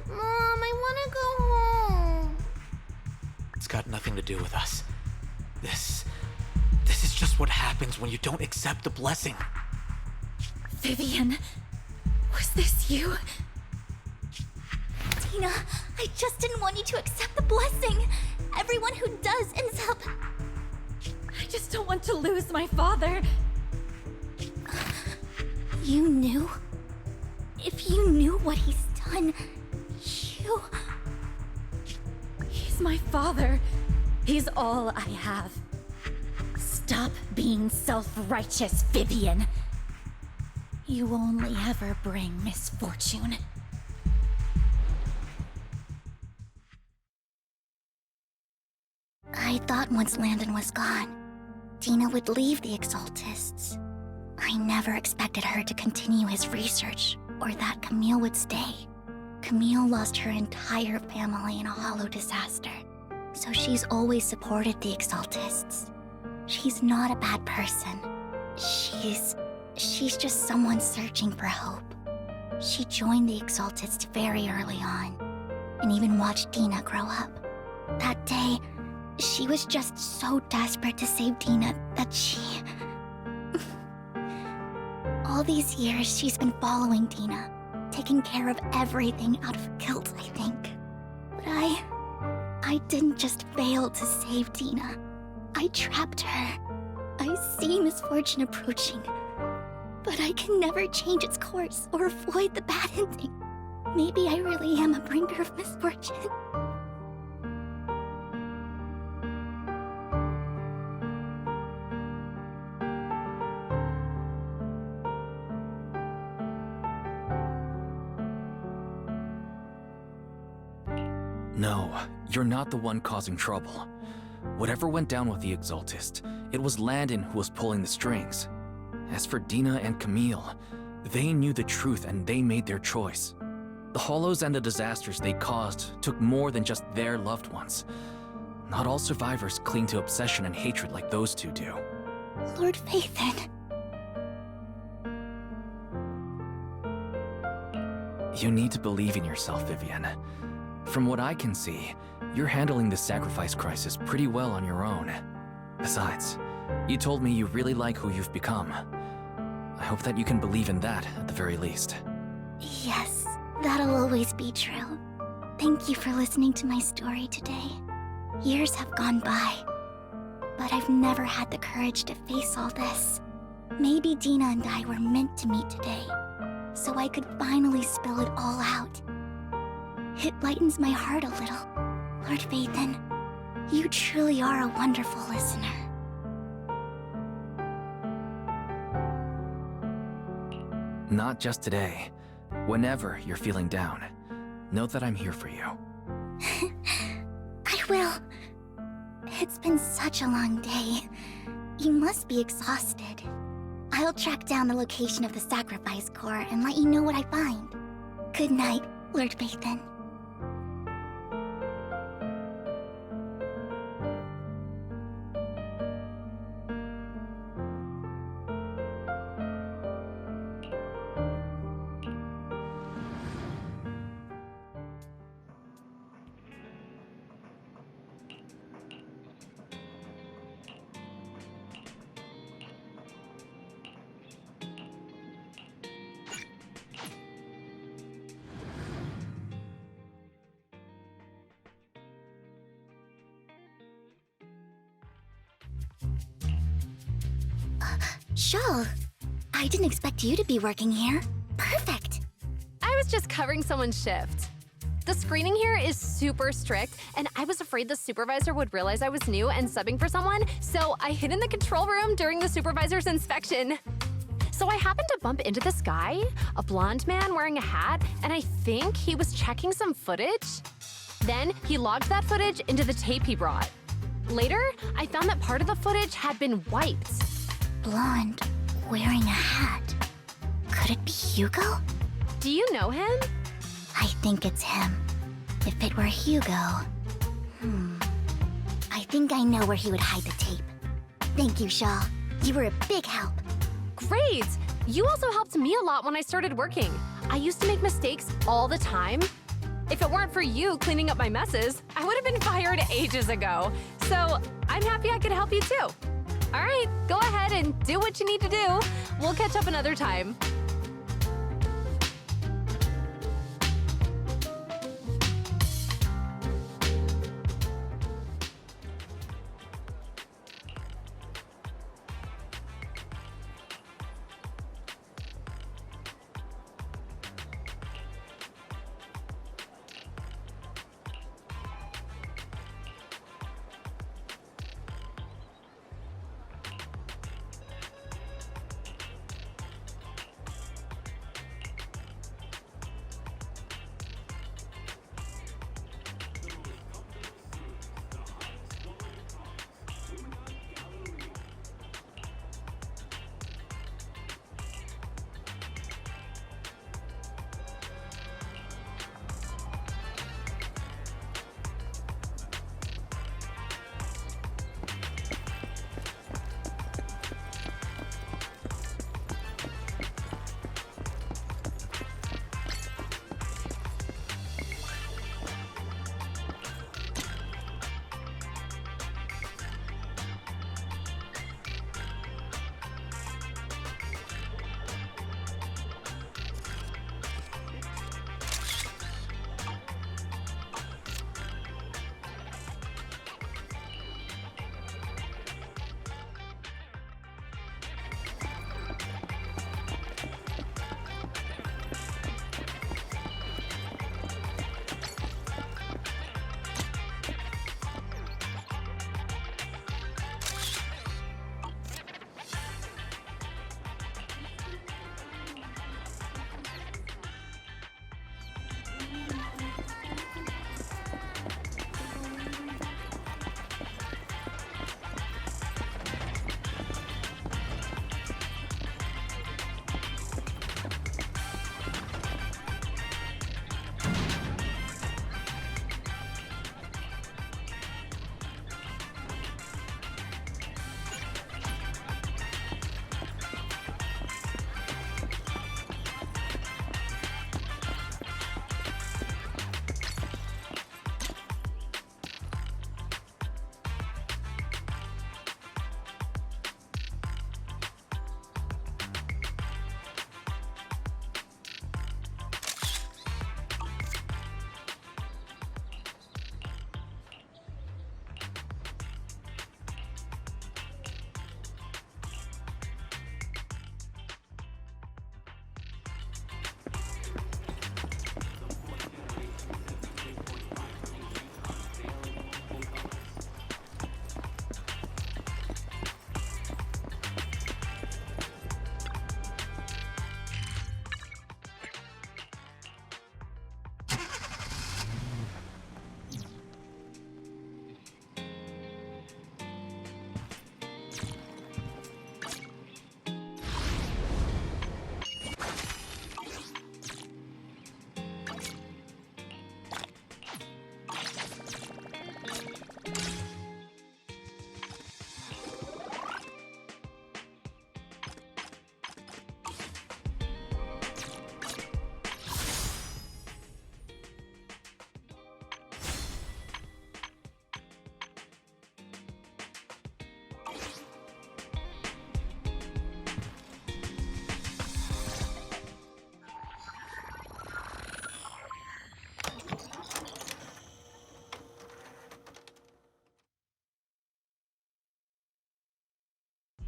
Mom, I want to go home. It's got nothing to do with us. This is just what happens when you don't accept the blessing. Vivian, was this you? Dina, I just didn't want you to accept the blessing. Everyone who does ends up... I just don't want to lose my father. You knew? If you knew what he's done, you... He's my father. He's all I have. Stop being self-righteous, Vivian. You only ever bring misfortune. I thought once Landon was gone, Dina would leave the Exaltists. I never expected her to continue his research, or that Camille would stay. Camille lost her entire family in a hollow disaster, so she's always supported the Exaltists. She's not a bad person. She's just someone searching for hope. She joined the Exaltists very early on, and even watched Dina grow up. That day, she was just so desperate to save Dina that she... All these years, she's been following Dina, taking care of everything out of guilt, I think. But I didn't just fail to save Dina. I trapped her. I see misfortune approaching, but I can never change its course or avoid the bad ending. Maybe I really am a bringer of misfortune. No, you're not the one causing trouble. Whatever went down with the Exaltist, it was Landon who was pulling the strings. As for Dina and Camille, they knew the truth and they made their choice. The hollows and the disasters they caused took more than just their loved ones. Not all survivors cling to obsession and hatred like those two do. Lord Phaethon. You need to believe in yourself, Vivian. From what I can see, you're handling this sacrifice crisis pretty well on your own. Besides, you told me you really like who you've become. I hope that you can believe in that at the very least. Yes, that'll always be true. Thank you for listening to my story today. Years have gone by, but I've never had the courage to face all this. Maybe Dina and I were meant to meet today, so I could finally spill it all out. It lightens my heart a little. Lord Phaethon, you truly are a wonderful listener. Not just today. Whenever you're feeling down, know that I'm here for you. I will. It's been such a long day. You must be exhausted. I'll track down the location of the sacrifice core and let you know what I find. Good night, Lord Phaethon. Shawl, I didn't expect you to be working here. Perfect. I was just covering someone's shift. The screening here is super strict, and I was afraid the supervisor would realize I was new and subbing for someone, so I hid in the control room during the supervisor's inspection. So I happened to bump into this guy, a blonde man wearing a hat, and I think he was checking some footage. Then he logged that footage into the tape he brought. Later, I found that part of the footage had been wiped. Blonde, wearing a hat. Could it be Hugo? Do you know him? I think it's him. If it were Hugo... I think I know where he would hide the tape. Thank you, Shaw. You were a big help. Great! You also helped me a lot when I started working. I used to make mistakes all the time. If it weren't for you cleaning up my messes, I would have been fired ages ago. So I'm happy I could help you too. All right, go ahead and do what you need to do. We'll catch up another time.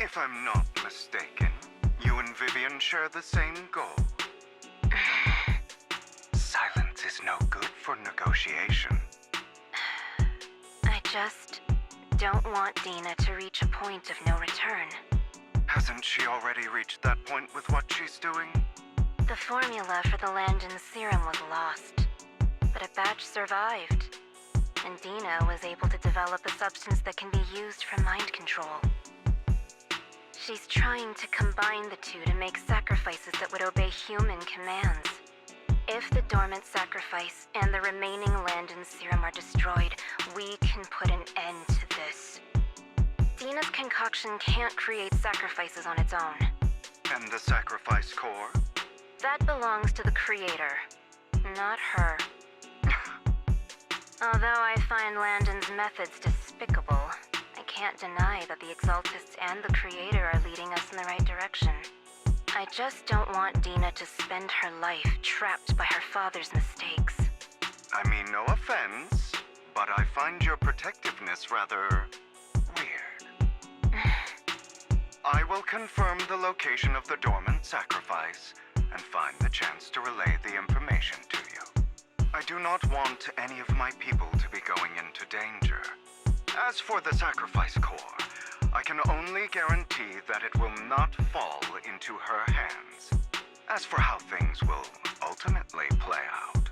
If I'm not mistaken, you and Vivian share the same goal. Silence is no good for negotiation. I just don't want Dina to reach a point of no return. Hasn't she already reached that point with what she's doing? The formula for the Landon serum was lost, but a batch survived, and Dina was able to develop a substance that can be used for mind control. She's trying to combine the two to make sacrifices that would obey human commands. If the dormant sacrifice and the remaining Landon serum are destroyed, we can put an end to this. Dina's concoction can't create sacrifices on its own. And the sacrifice core? That belongs to the creator, not her. Although I find Landon's methods despicable, I can't deny that the Exaltists and the creator are leading us in the right direction. I just don't want Dina to spend her life trapped by her father's mistakes. I mean, no offense, but I find your protectiveness rather weird. I will confirm the location of the dormant sacrifice and find the chance to relay the information to you. I do not want any of my people to be going into danger. As for the sacrifice core, I can only guarantee that it will not fall into her hands. As for how things will ultimately play out,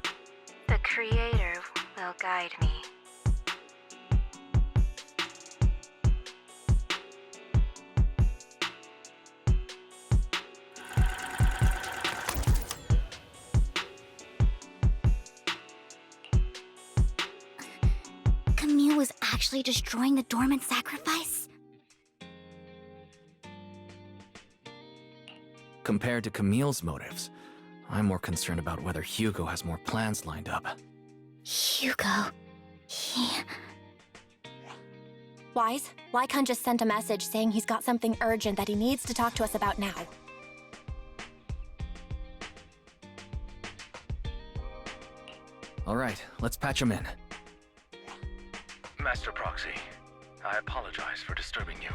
the creator will guide me. Camille was actually destroying the dormant sacrifice? Compared to Camille's motives, I'm more concerned about whether Hugo has more plans lined up. Hugo... he... Wise, Lycon just sent a message saying he's got something urgent that he needs to talk to us about now. All right, let's patch him in. Master Proxy, I apologize for disturbing you.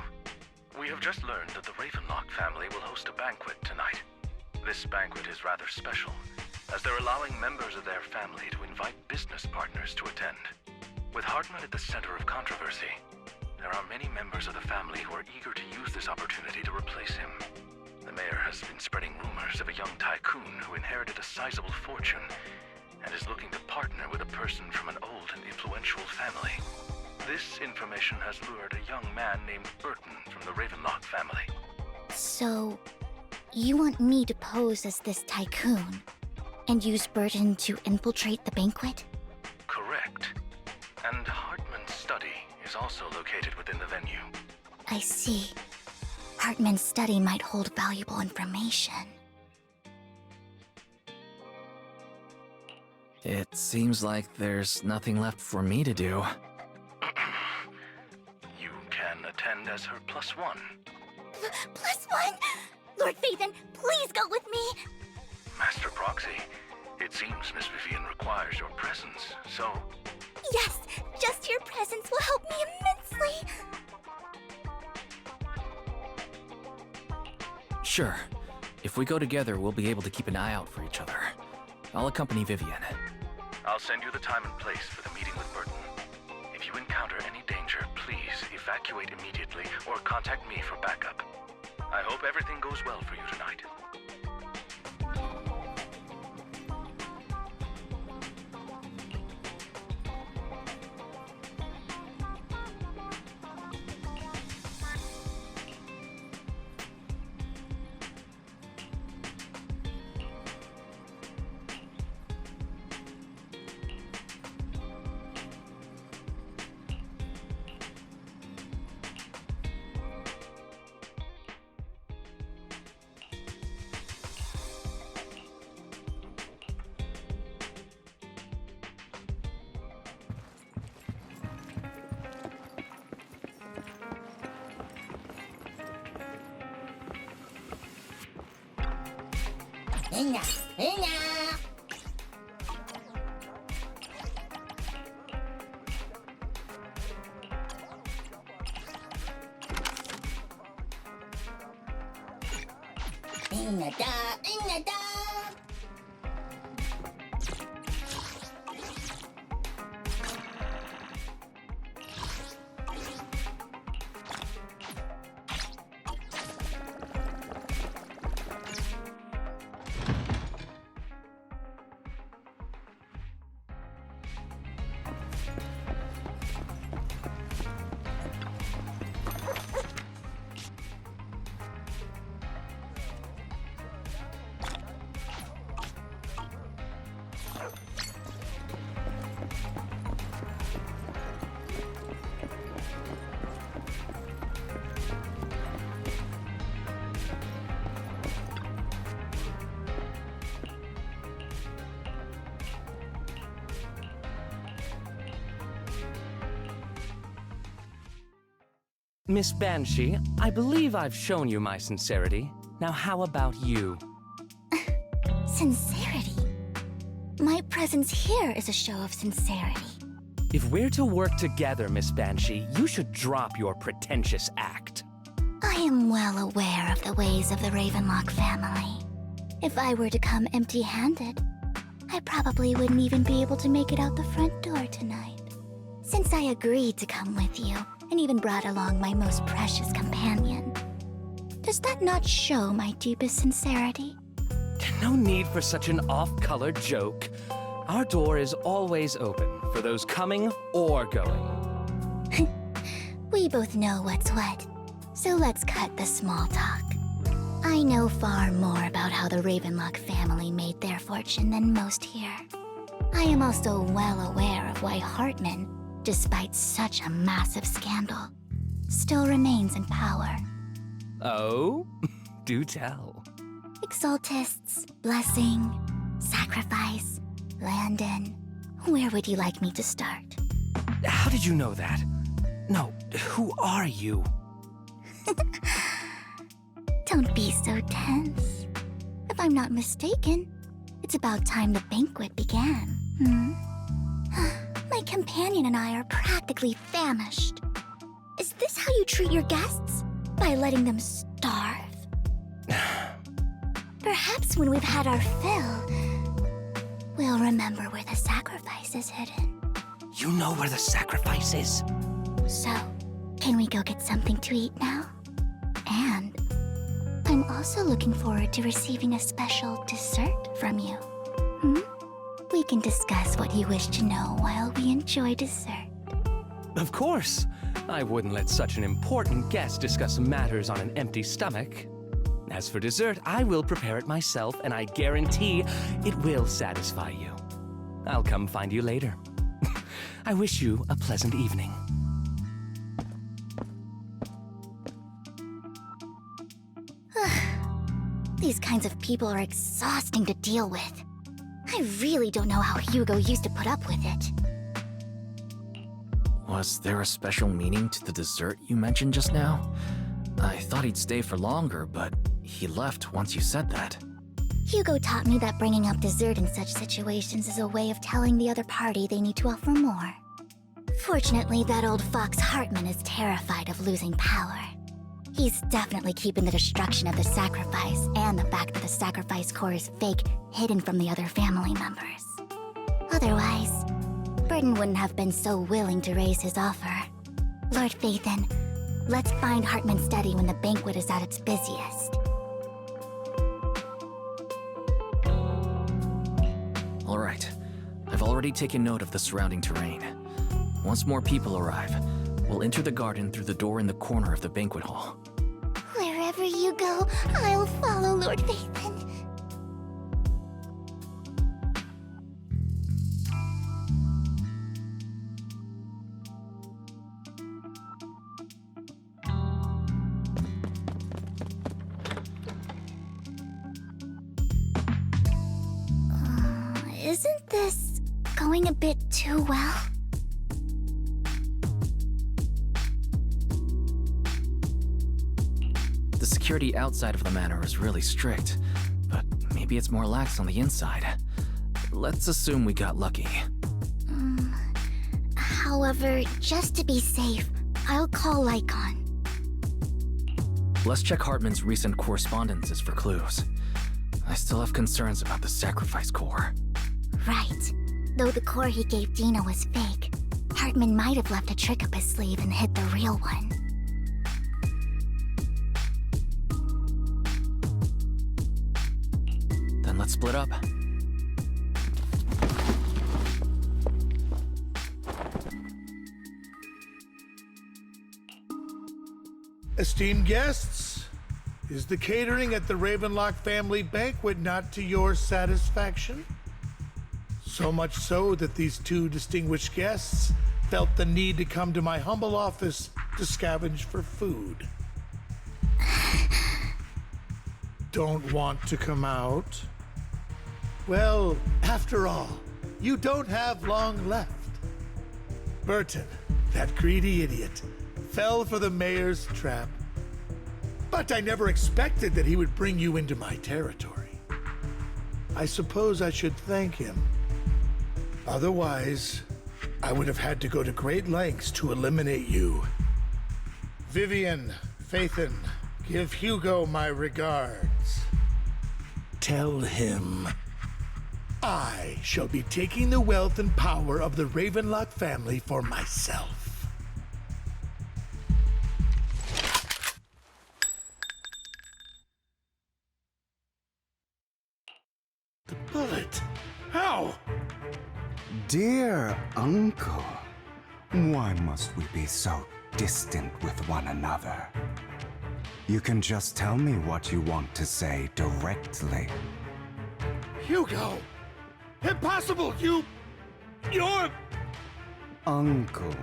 We have just learned that the Ravenlock family will host a banquet tonight. This banquet is rather special, as they're allowing members of their family to invite business partners to attend. With Hartman at the center of controversy, there are many members of the family who are eager to use this opportunity to replace him. The mayor has been spreading rumors of a young tycoon who inherited a sizable fortune and is looking to partner with a person from an old and influential family. This information has lured a young man named Burton from the Ravenlock family. So, you want me to pose as this tycoon and use Burton to infiltrate the banquet? Correct. And Hartman's study is also located within the venue. I see. Hartman's study might hold valuable information. It seems like there's nothing left for me to do. You can attend as her +1. +1? Lord Phaethon, please go with me! Master Proxy, it seems Miss Vivian requires your presence, so... Yes, just your presence will help me immensely! Sure. If we go together, we'll be able to keep an eye out for each other. I'll accompany Vivian. I'll send you the time and place for the meeting with Burton. If you encounter any danger, please evacuate immediately or contact me for backup. I hope everything goes well for you tonight. Miss Banshee, I believe I've shown you my sincerity. Now how about you? Sincerity? My presence here is a show of sincerity. If we're to work together, Miss Banshee, you should drop your pretentious act. I am well aware of the ways of the Ravenlock family. If I were to come empty-handed, I probably wouldn't even be able to make it out the front door tonight. Since I agreed to come with you, and even brought along my most precious companion, does that not show my deepest sincerity? No need for such an off-color joke. Our door is always open for those coming or going. We both know what's what, so let's cut the small talk. I know far more about how the Ravenlock family made their fortune than most here. I am also well aware of why Hartman, despite such a massive scandal, still remains in power. Oh? Do tell. Exaltists, blessing, sacrifice, Landon. Where would you like me to start? How did you know that? No, who are you? Don't be so tense. If I'm not mistaken, it's about time the banquet began. My companion and I are practically famished. Is this how you treat your guests? By letting them starve? Perhaps when we've had our fill, we'll remember where the sacrifice is hidden. You know where the sacrifice is? So, can we go get something to eat now? And I'm also looking forward to receiving a special dessert from you. We can discuss what you wish to know while we enjoy dessert. Of course. I wouldn't let such an important guest discuss matters on an empty stomach. As for dessert, I will prepare it myself, and I guarantee it will satisfy you. I'll come find you later. I wish you a pleasant evening. These kinds of people are exhausting to deal with. I really don't know how Hugo used to put up with it. Was there a special meaning to the dessert you mentioned just now? I thought he'd stay for longer, but he left once you said that. Hugo taught me that bringing up dessert in such situations is a way of telling the other party they need to offer more. Fortunately, that old fox Hartman is terrified of losing power. He's definitely keeping the destruction of the sacrifice and the fact that the sacrifice core is fake hidden from the other family members. Otherwise, Burton wouldn't have been so willing to raise his offer. Lord Phaethon, let's find Hartman's study when the banquet is at its busiest. All right. I've already taken note of the surrounding terrain. Once more people arrive, we'll enter the garden through the door in the corner of the banquet hall. Wherever you go, I'll follow, Lord Phaethon. Isn't this going a bit too well? The security outside of the manor is really strict, but maybe it's more lax on the inside. Let's assume we got lucky. However, just to be safe, I'll call Lycon. Let's check Hartman's recent correspondences for clues. I still have concerns about the sacrifice core. Right. Though the core he gave Dina was fake, Hartman might have left a trick up his sleeve and hid the real one. Then let's split up. Esteemed guests, is the catering at the Ravenlock family banquet not to your satisfaction? So much so that these two distinguished guests felt the need to come to my humble office to scavenge for food. Don't want to come out? Well, after all, you don't have long left. Burton, that greedy idiot, fell for the mayor's trap. But I never expected that he would bring you into my territory. I suppose I should thank him. Otherwise, I would have had to go to great lengths to eliminate you. Vivian, Phaethon, give Hugo my regards. Tell him I shall be taking the wealth and power of the Ravenlock family for myself. The bullet? How? Dear Uncle, why must we be so distant with one another? You can just tell me what you want to say directly. Hugo! Impossible! You're... Uncle,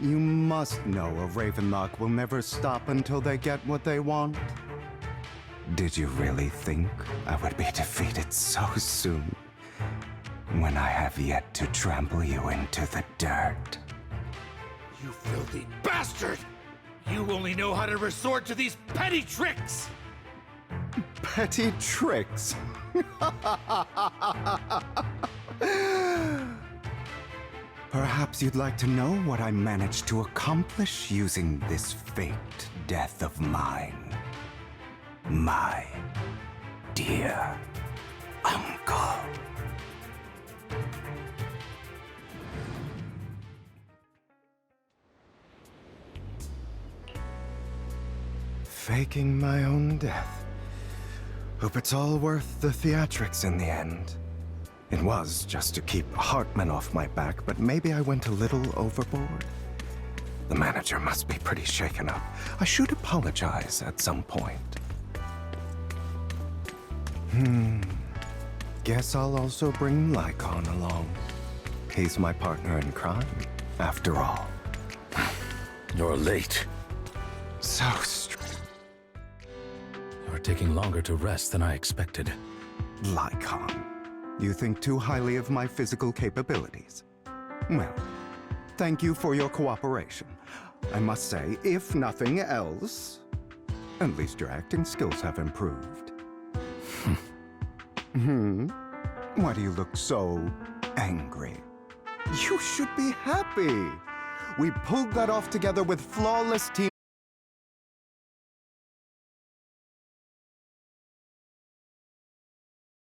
you must know a Ravenlock will never stop until they get what they want. Did you really think I would be defeated so soon, when I have yet to trample you into the dirt? You filthy bastard! You only know how to resort to these petty tricks! Petty tricks? Perhaps you'd like to know what I managed to accomplish using this faked death of mine. My dear Uncle. Faking my own death. Hope it's all worth the theatrics in the end. It was just to keep Hartman off my back, but maybe I went a little overboard. The manager must be pretty shaken up. I should apologize at some point. Guess I'll also bring Lycon along. He's my partner in crime, after all. You're late. So You're taking longer to rest than I expected. Lycon, you think too highly of my physical capabilities. Well, thank you for your cooperation. I must say, if nothing else, at least your acting skills have improved. Why do you look so angry? You should be happy. We pulled that off together with flawless team.